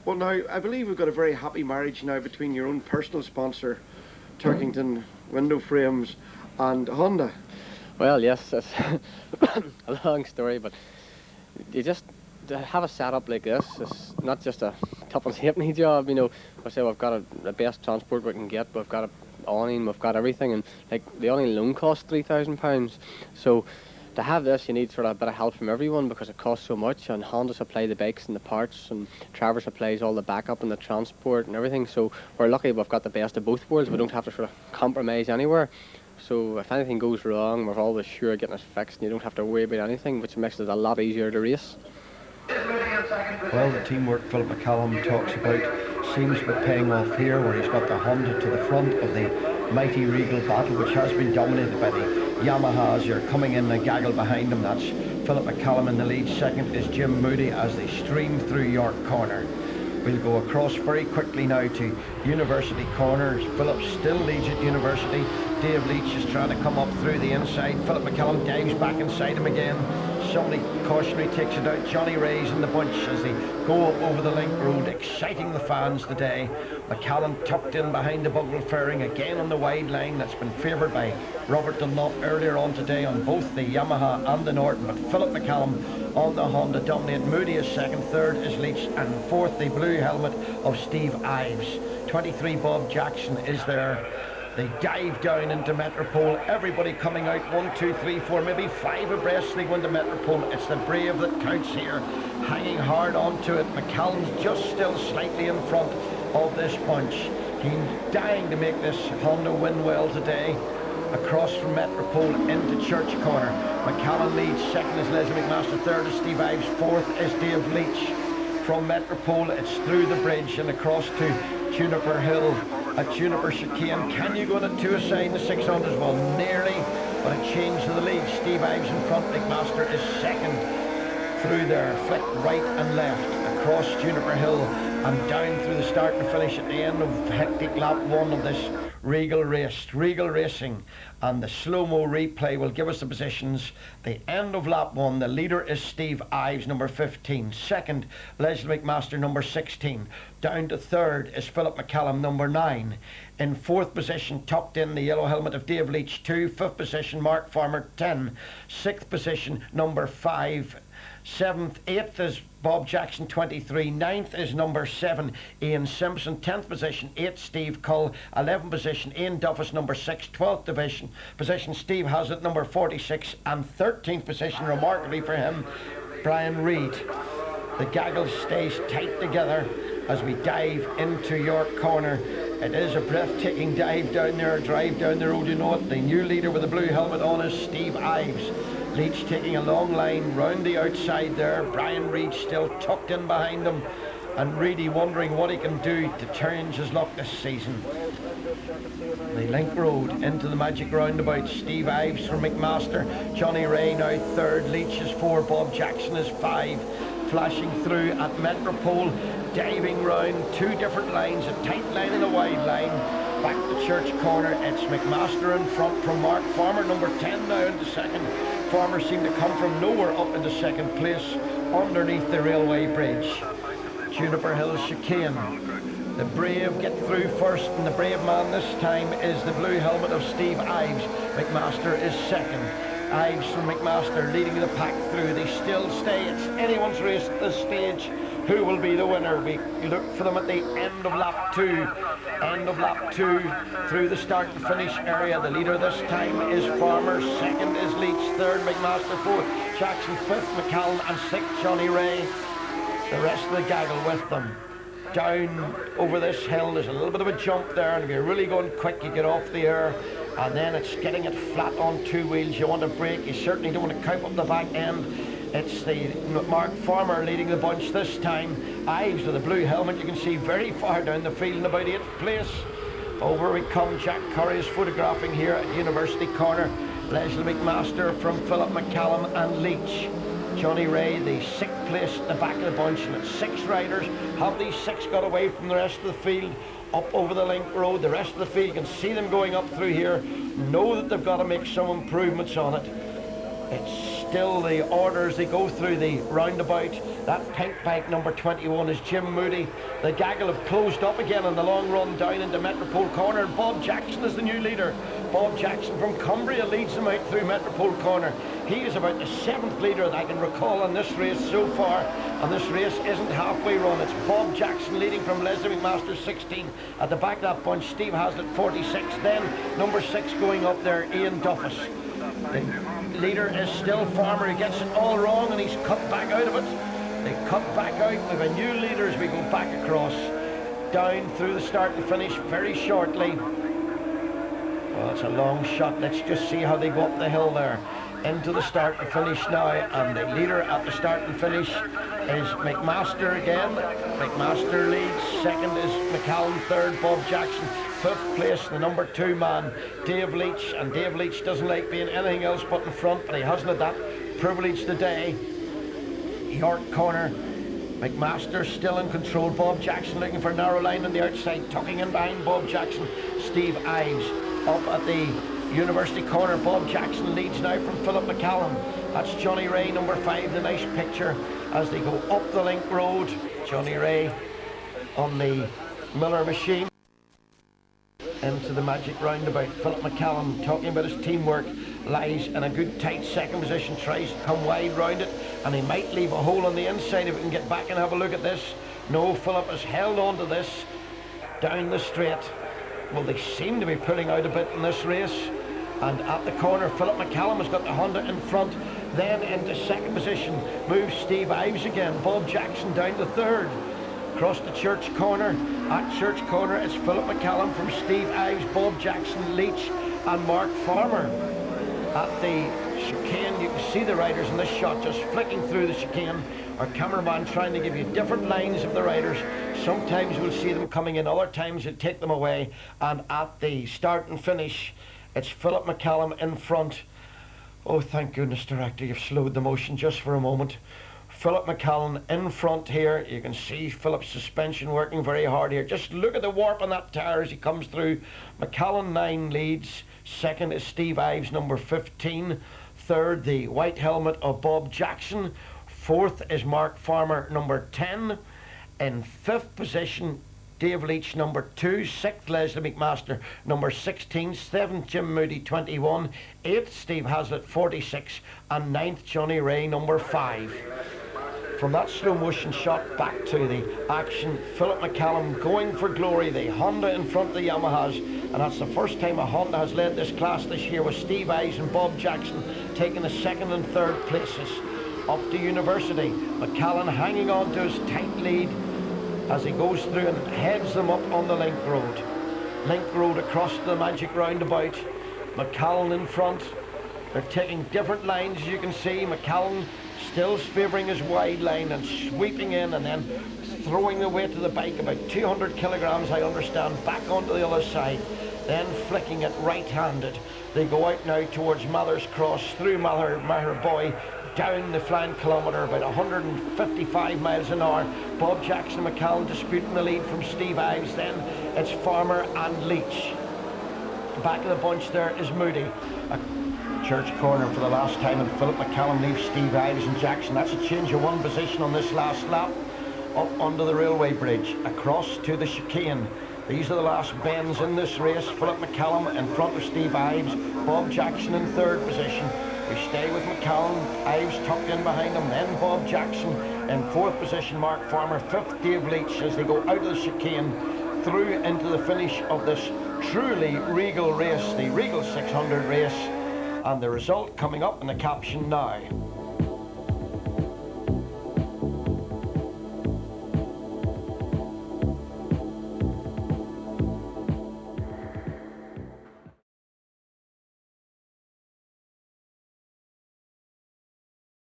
Well, now, I believe we've got a very happy marriage now between your own personal sponsor, Turkington Window Frames, and Honda. Well, yes, it's a long story, but you just to have a setup like this, it's not just a top and halfpenny job, you know. I say we've got the best transport we can get, we've got a awning, we've got everything, and like the awning alone costs £3,000. So to have this, you need sort of a bit of help from everyone because it costs so much. And Honda supply the bikes and the parts, and Travers supplies all the backup and the transport and everything. So we're lucky we've got the best of both worlds. We don't have to sort of compromise anywhere. So if anything goes wrong, we're always sure of getting it fixed, and you don't have to worry about anything, which makes it a lot easier to race. Well, the teamwork Phillip McCallen talks about seems to be paying off here, where he's got the Honda to the front of the mighty Regal battle, which has been dominated by the Yamahas. You're coming in the gaggle behind him. That's Phillip McCallen in the lead. Second is Jim Moody as they stream through York Corner. We'll go across very quickly now to University Corner. Phillip still leads at University. Dave Leach is trying to come up through the inside. Phillip McCallum dives back inside him again. Somebody cautionary takes it out. Johnny Ray's in the bunch as they go up over the link road, exciting the fans today. McCallum tucked in behind the Bugle fairing again on the wide line. That's been favoured by Robert Dunlop earlier on today on both the Yamaha and the Norton. But Phillip McCallum on the Honda dominate. Moody is second, third is Leach, and fourth the blue helmet of Steve Ives. 23 Bob Jackson is there. They dive down into Metropole. Everybody coming out, 1, 2, 3, 4, maybe 5 abreast. They go into Metropole. It's the brave that counts here, hanging hard onto it. McCallum's just still slightly in front of this bunch. He's dying to make this Honda win well today. Across from Metropole into Church Corner. McCallum leads, second is Leslie McMaster, third is Steve Ives, fourth is Dave Leach. From Metropole, it's through the bridge and across to Juniper Hill at Juniper Chicane. Can you go to two aside in the 600s? Well, nearly, but a change to the lead. Steve Ives in front, McMaster is second through there, flick right and left across Juniper Hill and down through the start and finish at the end of hectic lap 1 of this Regal race. Regal Racing, and the slow-mo replay will give us the positions. The end of lap 1, the leader is Steve Ives, number 15. Second, Leslie McMaster, number 16. Down to third is Phillip McCallum, number 9. In fourth position, tucked in the yellow helmet of Dave Leach, 2. Fifth position, Mark Farmer, 10. Sixth position, number 5. 7th, 8th is Bob Jackson, 23. 9th is number 7, Ian Simpson. 10th position, 8, Steve Cull. 11th position, Ian Duffus, number 6. 12th position, Steve Hazlitt, number 46. And 13th position, remarkably for him, Brian Reid. The gaggle stays tight together as we dive into York Corner. It is a breathtaking dive down there, drive down the road, you know it. The new leader with the blue helmet on is Steve Ives. Leach taking a long line round the outside there. Brian Reid still tucked in behind him, and Reedy wondering what he can do to change his luck this season. The link road into the magic roundabout. Steve Ives from McMaster. Johnny Ray now third. Leach is 4. Bob Jackson is 5. Flashing through at Metropole, diving round 2 different lines, a tight line and a wide line. Back to Church Corner, it's McMaster in front from Mark Farmer, number 10 now into second. Farmer seemed to come from nowhere up into second place underneath the railway bridge. Juniper Hill Chicane. The brave get through first, and the brave man this time is the blue helmet of Steve Ives. McMaster is second. Ives from McMaster leading the pack through. They still stay. It's anyone's race at this stage. Who will be the winner? We look for them at the end of lap 2. End of lap 2 through the start and finish area. The leader this time is Farmer. Second is Leach. Third, McMaster. Fourth, Jackson. Fifth, McCallum. And sixth, Johnny Ray. The rest of the gaggle with them. Down over this hill, there's a little bit of a jump there, and if you're really going quick, you get off the air, and then it's getting it flat on 2 wheels. You want to brake, you certainly don't want to count up the back end. It's the Mark Farmer leading the bunch this time. Ives with a blue helmet, you can see very far down the field in about 8th place. Over we come. Jack Curry is photographing here at University Corner. Leslie McMaster from Phillip McCallen and Leach. Johnny Ray, the 6th place at the back of the bunch, and it's 6 riders. Have these 6 got away from the rest of the field up over the link road? The rest of the field, you can see them going up through here, know that they've got to make some improvements on it. It's still the orders. They go through the roundabout. That pink bike number 21 is Jim Moody. The gaggle have closed up again on the long run down into Metropole Corner. Bob Jackson is the new leader. Bob Jackson from Cumbria leads them out through Metropole Corner. He is about the 7th leader that I can recall in this race so far, and this race isn't halfway run. It's Bob Jackson leading from Leslie McMaster 16. At the back of that bunch, Steve Hazlitt 46. Then number 6 going up there, Ian Duffus. The leader is still Farmer. He gets it all wrong and he's cut back out of it. They cut back out. We have a new leader as we go back across, down through the start and finish very shortly. Well, it's a long shot. Let's just see how they go up the hill there. Into the start and finish now, and the leader at the start and finish is McMaster again. McMaster leads. Second is McCallum. Third, Bob Jackson. 5th place, the number 2 man, Dave Leach. And Dave Leach doesn't like being anything else but in front, but he hasn't had that privilege today. York Corner, McMaster still in control. Bob Jackson looking for a narrow line on the outside, tucking in behind Bob Jackson. Steve Ives up at the University Corner. Bob Jackson leads now from Phillip McCallen. That's Johnny Ray, number 5, the nice picture as they go up the Link Road. Johnny Ray on the Miller machine into the magic roundabout. Phillip McCallen, talking about his teamwork, lies in a good tight second position, tries to come wide round it, and he might leave a hole on the inside if we can get back and have a look at this. No, Phillip has held on to this down the straight. Well, they seem to be pulling out a bit in this race. And at the corner, Phillip McCallum has got the Honda in front. Then into second position moves Steve Ives again. Bob Jackson down to 3rd. Across the Church Corner. At Church Corner, it's Phillip McCallum from Steve Ives, Bob Jackson, Leach and Mark Farmer. At the chicane, you can see the riders in this shot just flicking through the chicane. Our cameraman trying to give you different lines of the riders. Sometimes we'll see them coming in, other times we'll take them away. And at the start and finish, it's Phillip McCallum in front. Oh, thank goodness, director, you've slowed the motion just for a moment. Phillip McCallen in front here. You can see Phillip's suspension working very hard here. Just look at the warp on that tyre as he comes through. McCallen 9 leads. Second is Steve Ives, number 15. Third, the white helmet of Bob Jackson. Fourth is Mark Farmer, number 10. In 5th position, Dave Leach, number 2. 6th, Leslie McMaster, number 16. 7th, Jim Moody, 21. 8th, Steve Hazlitt, 46. And 9th, Johnny Ray, number 5. From that slow motion shot back to the action, Phillip McCallum going for glory. The Honda in front of the Yamahas, and that's the first time a Honda has led this class this year, with Steve Ives and Bob Jackson taking the 2nd and 3rd places. Up to University, McCallen hanging on to his tight lead as he goes through and heads them up on the Link Road. Link Road across the magic roundabout. McCallen in front. They're taking different lines, as you can see. McCallen still favouring his wide line and sweeping in and then throwing the weight of the bike, about 200 kilograms I understand, back onto the other side, then flicking it right-handed. They go out now towards Mather's Cross, through Mather Boy, down the flying kilometre, about 155 miles an hour. Bob Jackson and McCallen disputing the lead from Steve Ives. Then it's Farmer and Leach. Back of the bunch there is Moody. Church Corner for the last time, and Phillip McCallen leaves Steve Ives and Jackson. That's a change of 1 position on this last lap. Up onto the railway bridge, across to the chicane. These are the last bends in this race. Phillip McCallum in front of Steve Ives. Bob Jackson in 3rd position. We stay with McCallum, Ives tucked in behind him, then Bob Jackson in 4th position, Mark Farmer, 5th Dave Leach, as they go out of the chicane through into the finish of this truly Regal race, the Regal 600 race. And the result coming up in the caption now.